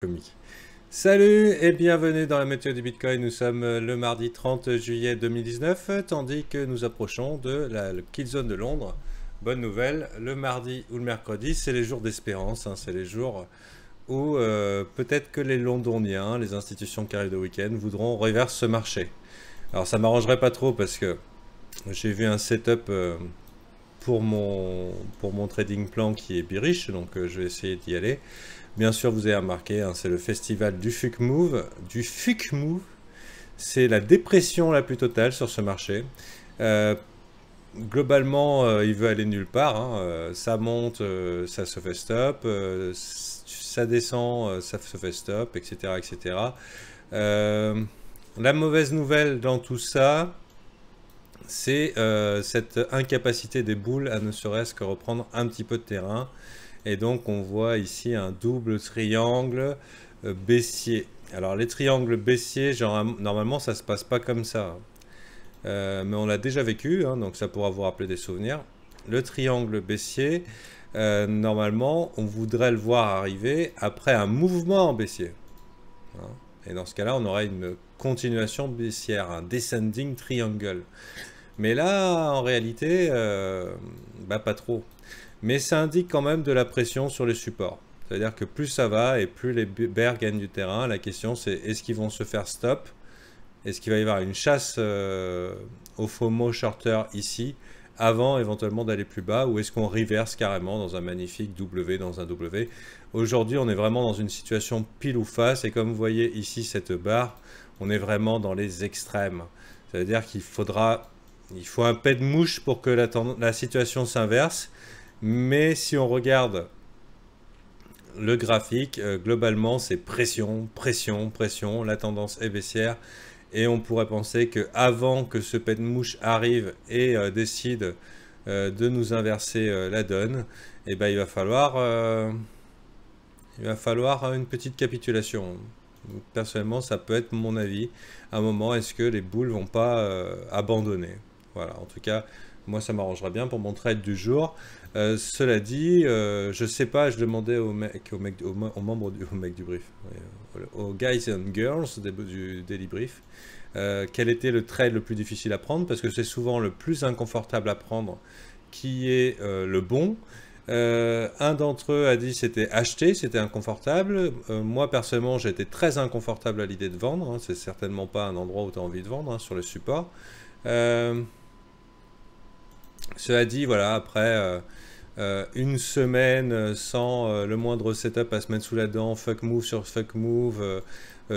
Comique. Salut et bienvenue dans la météo du Bitcoin. Nous sommes le mardi 30 juillet 2019, tandis que nous approchons de la Killzone de Londres. Bonne nouvelle, le mardi ou le mercredi, c'est les jours d'espérance, hein, c'est les jours où peut-être que les Londoniens, les institutions qui arrivent de week-end, voudront reverse ce marché. Alors ça m'arrangerait pas trop parce que j'ai vu un setup pour mon trading plan qui est bearish, donc je vais essayer d'y aller. Bien sûr, vous avez remarqué, hein, c'est le festival du Fuck Move. Du Fuck Move, c'est la dépression la plus totale sur ce marché. Euh, Globalement, il veut aller nulle part, hein. Ça monte, ça se fait stop. Ça descend, ça se fait stop, etc. etc. La mauvaise nouvelle dans tout ça, c'est cette incapacité des boules à ne serait-ce que reprendre un petit peu de terrain. Et donc on voit ici un double triangle baissier. Alors les triangles baissiers, genre, normalement ça se passe pas comme ça. Mais on l'a déjà vécu, hein, donc ça pourra vous rappeler des souvenirs. Le triangle baissier, normalement on voudrait le voir arriver après un mouvement baissier, hein. Et dans ce cas-là on aurait une continuation baissière, un descending triangle. Mais là en réalité, bah pas trop. Mais ça indique quand même de la pression sur les supports. C'est-à-dire que plus ça va et plus les bears gagnent du terrain. La question c'est est-ce qu'ils vont se faire stop? Est-ce qu'il va y avoir une chasse au FOMO shorter ici avant éventuellement d'aller plus bas, ou est-ce qu'on reverse carrément dans un magnifique W dans un W? Aujourd'hui on est vraiment dans une situation pile ou face, et comme vous voyez ici cette barre, on est vraiment dans les extrêmes. C'est-à-dire qu'il faut un pet de mouche pour que la situation s'inverse. Mais si on regarde le graphique, globalement c'est pression, pression, pression, la tendance est baissière. Et on pourrait penser qu'avant que ce pet de mouche arrive et décide de nous inverser la donne, eh ben, il va falloir une petite capitulation. Personnellement, ça peut être mon avis. À un moment, est-ce que les boules vont pas abandonner? Voilà, en tout cas, moi ça m'arrangera bien pour mon trade du jour. Cela dit, je sais pas, je demandais aux membres au mec du brief, aux guys and girls du Daily Brief, quel était le trade le plus difficile à prendre, parce que c'est souvent le plus inconfortable à prendre qui est le bon. Un d'entre eux a dit c'était acheter, c'était inconfortable. Moi personnellement j'ai été très inconfortable à l'idée de vendre, hein. C'est certainement pas un endroit où tu as envie de vendre, hein, sur le support. Cela dit, voilà, après une semaine sans le moindre setup à se mettre sous la dent, fuck move sur fuck move,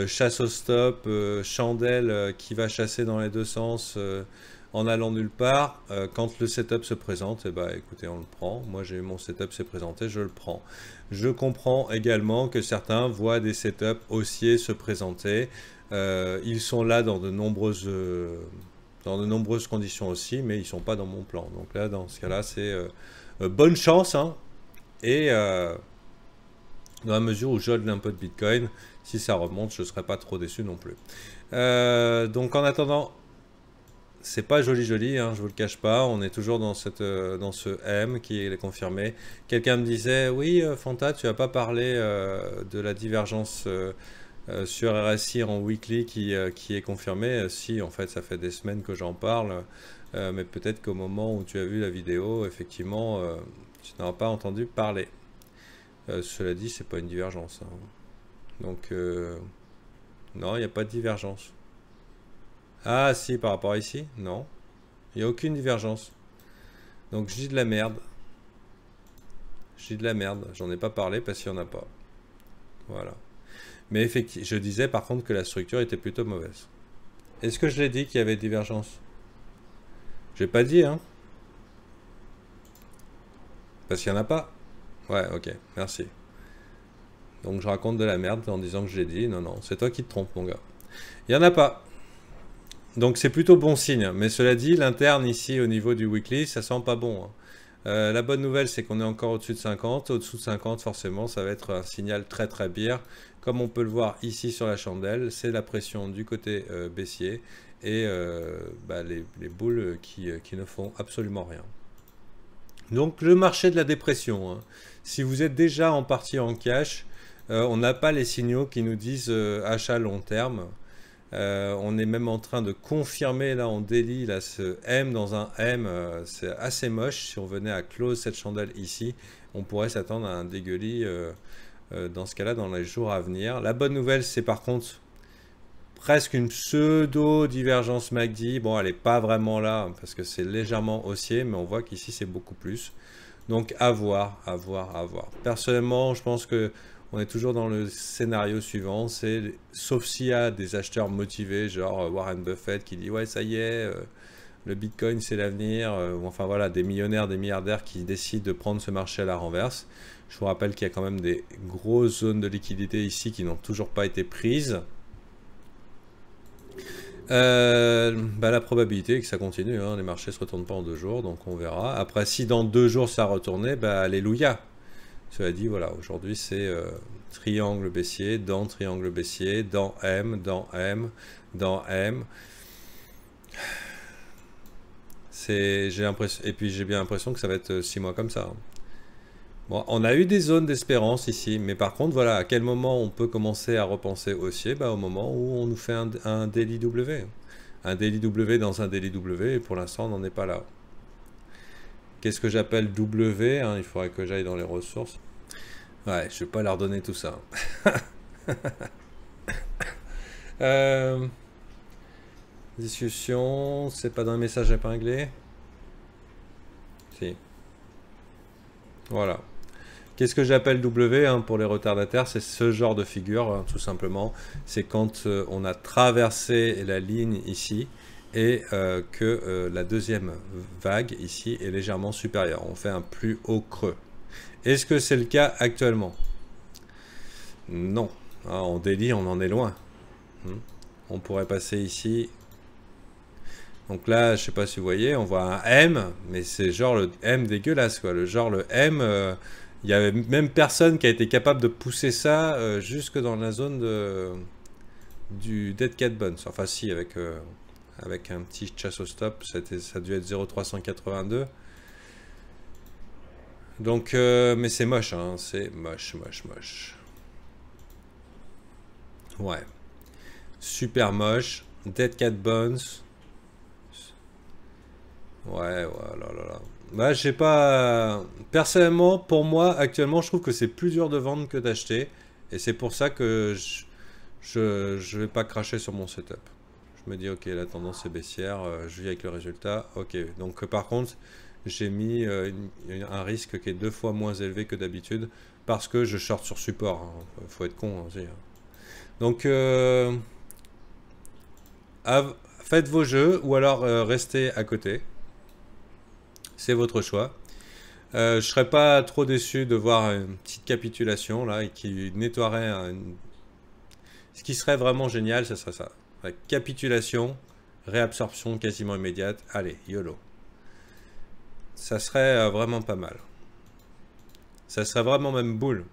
chasse au stop, chandelle qui va chasser dans les deux sens en allant nulle part, quand le setup se présente, eh ben, écoutez, on le prend. Moi j'ai eu mon setup s'est présenté, je le prends. Je comprends également que certains voient des setups haussiers se présenter. Ils sont là dans de nombreuses conditions aussi, mais ils ne sont pas dans mon plan. Donc là, dans ce cas-là, c'est bonne chance, hein, et dans la mesure où j'holde un peu de Bitcoin, si ça remonte, je ne serai pas trop déçu non plus. Donc en attendant, c'est pas joli joli, hein, je vous le cache pas, on est toujours dans ce M qui est confirmé. Quelqu'un me disait, oui, Fanta, tu n'as pas parlé de la divergence sur RSI en weekly qui est confirmé. Si, en fait, ça fait des semaines que j'en parle, mais peut-être qu'au moment où tu as vu la vidéo, effectivement, tu n'en as pas entendu parler. Cela dit, c'est pas une divergence, hein. Donc, non, il n'y a pas de divergence. Ah, si, par rapport à ici? Non. Il n'y a aucune divergence. Donc, je dis de la merde. Je dis de la merde. J'en ai pas parlé parce qu'il n'y en a pas. Voilà. Mais effectivement, je disais par contre que la structure était plutôt mauvaise. Est-ce que je l'ai dit qu'il y avait divergence? J'ai pas dit, hein? Parce qu'il n'y en a pas. Ouais, ok, merci. Donc je raconte de la merde en disant que je l'ai dit. Non, non, c'est toi qui te trompes, mon gars. Il n'y en a pas. Donc c'est plutôt bon signe. Mais cela dit, l'interne ici au niveau du weekly, ça sent pas bon, hein. La bonne nouvelle, c'est qu'on est encore au-dessus de 50. Au-dessous de 50, forcément, ça va être un signal très très bear. Comme on peut le voir ici sur la chandelle, c'est la pression du côté baissier et bah, les boules qui ne font absolument rien. Donc le marché de la dépression, hein. Si vous êtes déjà en partie en cash, on n'a pas les signaux qui nous disent achat long terme. On est même en train de confirmer là en daily là, ce M dans un M, c'est assez moche. Si on venait à close cette chandelle ici, on pourrait s'attendre à un dégueulis dans ce cas-là dans les jours à venir. La bonne nouvelle, c'est par contre presque une pseudo divergence MACD. Bon, elle n'est pas vraiment là parce que c'est légèrement haussier, mais on voit qu'ici c'est beaucoup plus. Donc à voir, à voir, à voir. Personnellement, je pense que on est toujours dans le scénario suivant, c'est sauf s'il y a des acheteurs motivés, genre Warren Buffett qui dit ouais ça y est, le Bitcoin c'est l'avenir, ou enfin voilà des millionnaires, des milliardaires qui décident de prendre ce marché à la renverse. Je vous rappelle qu'il y a quand même des grosses zones de liquidité ici qui n'ont toujours pas été prises. La probabilité est que ça continue, hein. Les marchés ne se retournent pas en 2 jours, donc on verra. Après, si dans 2 jours ça retournait, alléluia. Cela dit, voilà, aujourd'hui c'est triangle baissier, dans triangle baissier, dans M, dans M, dans M. J'ai l'impression, et puis j'ai bien l'impression que ça va être 6 mois comme ça, hein. Bon, on a eu des zones d'espérance ici, mais par contre, voilà, à quel moment on peut commencer à repenser haussier? Au moment où on nous fait un daily W. Un daily W dans un daily W, et pour l'instant, on n'en est pas là. Qu'est-ce que j'appelle W, hein? Il faudrait que j'aille dans les ressources. Ouais, je vais pas leur donner tout ça. Discussion, c'est pas dans les messages épinglés? Si. Voilà. Qu'est-ce que j'appelle W, hein, pour les retardataires? C'est ce genre de figure, hein, tout simplement. C'est quand on a traversé la ligne ici et que la deuxième vague ici est légèrement supérieure. On fait un plus haut creux. Est-ce que c'est le cas actuellement? Non. Hein, en daily, on en est loin. On pourrait passer ici. Donc là, je sais pas si vous voyez, on voit un M, mais c'est genre le M dégueulasse, quoi. Le M, il y avait même personne qui a été capable de pousser ça jusque dans la zone du Dead Cat Bounce. Enfin si, avec un petit chasse au stop, ça a dû être 0,382. Donc, mais c'est moche, hein, c'est moche, moche, moche. Ouais. Super moche. Dead Cat Bounce. Ouais, voilà. Bah, je sais pas. Personnellement, pour moi, actuellement, je trouve que c'est plus dur de vendre que d'acheter. Et c'est pour ça que je vais pas cracher sur mon setup. Je me dis, ok, la tendance est baissière, je vis avec le résultat. Ok, donc par contre, j'ai mis un risque qui est 2 fois moins élevé que d'habitude parce que je short sur support. Hein. Faut être con aussi. Hein. Donc, faites vos jeux ou alors restez à côté. C'est votre choix. Je ne serais pas trop déçu de voir une petite capitulation là et qui nettoierait ce qui serait vraiment génial, ce serait ça. Capitulation, réabsorption quasiment immédiate. Allez, YOLO. Ça serait vraiment pas mal. Ça serait vraiment même boule.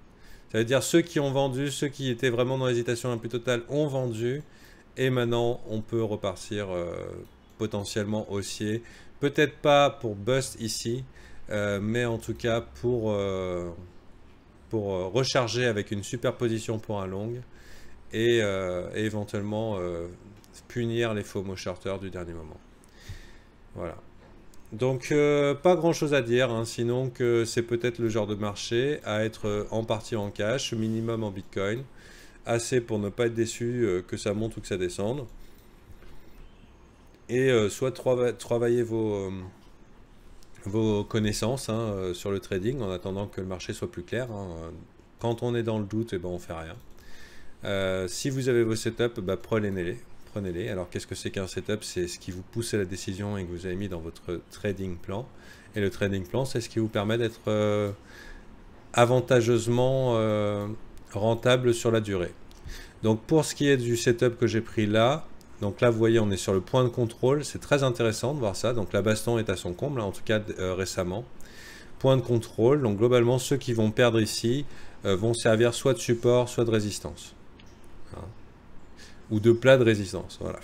Ça veut dire ceux qui ont vendu, ceux qui étaient vraiment dans l'hésitation un peu totale ont vendu. Et maintenant, on peut repartir potentiellement haussier. Peut-être pas pour bust ici, mais en tout cas pour recharger avec une superposition pour un long et éventuellement punir les FOMO shorters du dernier moment. Voilà. Donc pas grand chose à dire, hein, sinon que c'est peut-être le genre de marché à être en partie en cash, minimum en Bitcoin, assez pour ne pas être déçu que ça monte ou que ça descende. Et soit travailler vos connaissances, hein, sur le trading en attendant que le marché soit plus clair. Hein. Quand on est dans le doute, eh ben, on fait rien. Si vous avez vos setups, prenez-les. Alors qu'est-ce que c'est qu'un setup? C'est ce qui vous pousse à la décision et que vous avez mis dans votre trading plan. Et le trading plan, c'est ce qui vous permet d'être avantageusement rentable sur la durée. Donc pour ce qui est du setup que j'ai pris là, donc là vous voyez on est sur le point de contrôle, c'est très intéressant de voir ça. Donc la baston est à son comble, en tout cas récemment. Point de contrôle, donc globalement ceux qui vont perdre ici vont servir soit de support, soit de résistance. Hein. Ou de plat de résistance, voilà.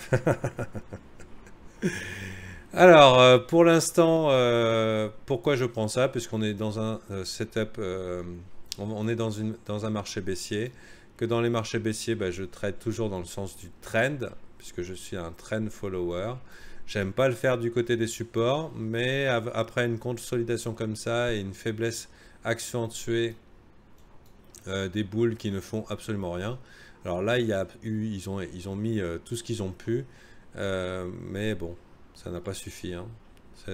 Alors, pour l'instant, pourquoi je prends ça? Puisqu'on est dans un setup on est dans un marché baissier, que dans les marchés baissiers, bah, je trade toujours dans le sens du trend, puisque je suis un trend follower. J'aime pas le faire du côté des supports, mais après une consolidation comme ça et une faiblesse accentuée des boules qui ne font absolument rien. Alors là, ils ont mis tout ce qu'ils ont pu, mais bon, ça n'a pas suffi, hein.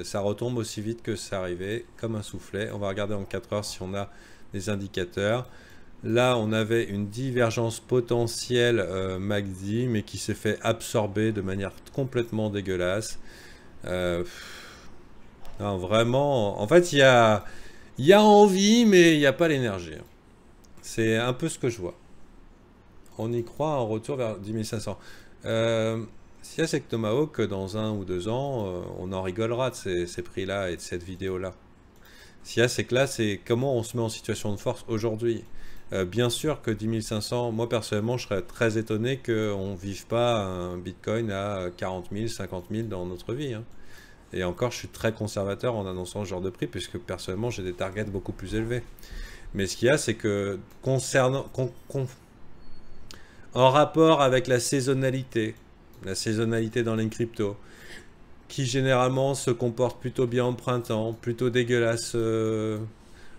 Ça retombe aussi vite que c'est arrivé, comme un soufflet. On va regarder en 4 heures si on a des indicateurs. Là, on avait une divergence potentielle MACD, mais qui s'est fait absorber de manière complètement dégueulasse. Non, vraiment, en fait, il y a envie, mais il n'y a pas l'énergie. C'est un peu ce que je vois. On y croit en retour vers 10 500. Ce qu'il y a, c'est que Tomahawk, dans 1 ou 2 ans, on en rigolera de ces prix-là et de cette vidéo-là. Ce qu'il y a, c'est que là, c'est comment on se met en situation de force aujourd'hui. Bien sûr que 10 500, moi personnellement, je serais très étonné qu'on ne vive pas un Bitcoin à 40 000, 50 000 dans notre vie, hein. Et encore, je suis très conservateur en annonçant ce genre de prix, puisque personnellement, j'ai des targets beaucoup plus élevés. Mais ce qu'il y a, c'est que en rapport avec la saisonnalité dans les cryptos, qui généralement se comporte plutôt bien en printemps, plutôt dégueulasse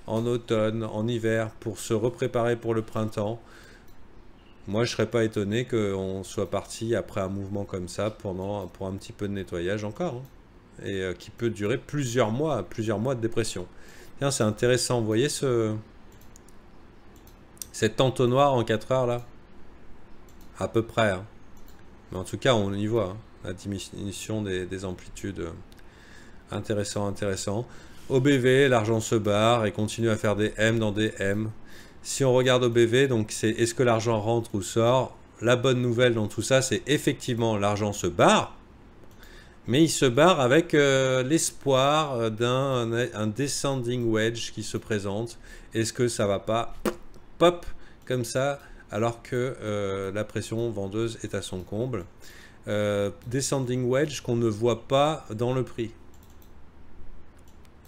en automne, en hiver, pour se repréparer pour le printemps. Moi, je serais pas étonné qu'on soit parti après un mouvement comme ça pour un petit peu de nettoyage encore, hein. Et qui peut durer plusieurs mois de dépression. Tiens, c'est intéressant, vous voyez cet entonnoir en 4 heures là? À peu près, hein. Mais en tout cas, on y voit, hein, la diminution des amplitudes. Intéressant. Au BV, l'argent se barre et continue à faire des M dans des M. Si on regarde au BV, donc c'est est-ce que l'argent rentre ou sort? La bonne nouvelle dans tout ça, c'est effectivement l'argent se barre, mais il se barre avec l'espoir d'un descending wedge qui se présente. Est-ce que ça va pas pop comme ça alors que la pression vendeuse est à son comble? Descending wedge qu'on ne voit pas dans le prix.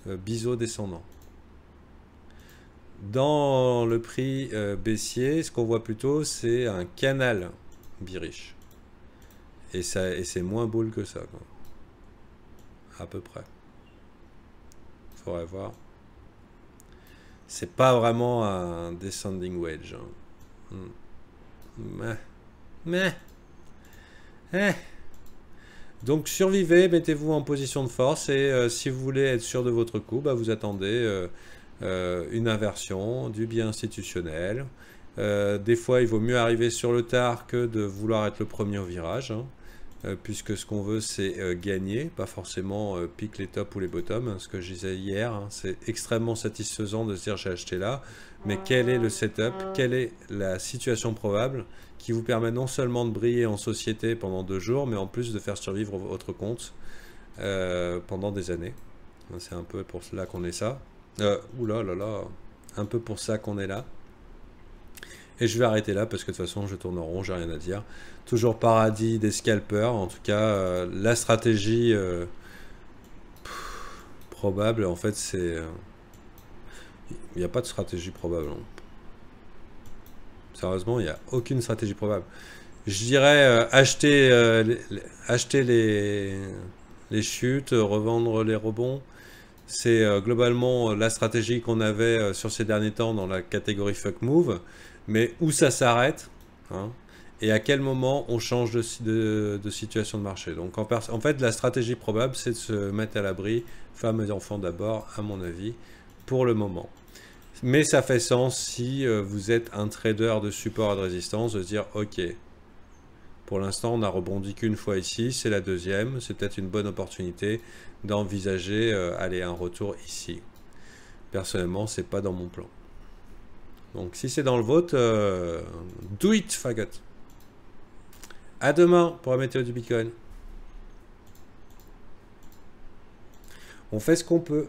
Biseau descendant. Dans le prix baissier, ce qu'on voit plutôt, c'est un canal bearish. Et c'est moins bull que ça, quoi. À peu près. Faudrait voir. C'est pas vraiment un descending wedge, hein. Donc survivez, mettez-vous en position de force et si vous voulez être sûr de votre coup, bah, vous attendez une inversion, du biais institutionnel. Des fois, il vaut mieux arriver sur le tard que de vouloir être le premier au virage, hein. Puisque ce qu'on veut, c'est gagner, pas forcément pique les tops ou les bottoms, hein, ce que je disais hier, hein. C'est extrêmement satisfaisant de se dire j'ai acheté là, mais quel est le setup, quelle est la situation probable qui vous permet non seulement de briller en société pendant 2 jours, mais en plus de faire survivre votre compte pendant des années. C'est un peu pour cela qu'on est ça. Un peu pour ça qu'on est là. Et je vais arrêter là parce que de toute façon je tourne en rond, j'ai rien à dire. Toujours paradis des scalpers, en tout cas la stratégie probable, en fait c'est... il n'y a pas de stratégie probable, hein. Sérieusement, il n'y a aucune stratégie probable. Je dirais acheter les chutes, revendre les rebonds. C'est globalement la stratégie qu'on avait sur ces derniers temps dans la catégorie fuck move. Mais où ça s'arrête, hein, et à quel moment on change de situation de marché. Donc en fait, la stratégie probable, c'est de se mettre à l'abri, femmes et enfants d'abord, à mon avis, pour le moment. Mais ça fait sens si vous êtes un trader de support et de résistance, de se dire ok, pour l'instant on a rebondi qu'une fois ici, c'est la deuxième, c'est peut-être une bonne opportunité d'envisager aller un retour ici. Personnellement, c'est pas dans mon plan. Donc si c'est dans le vôtre, do it, fagot. À demain pour la météo du Bitcoin. On fait ce qu'on peut.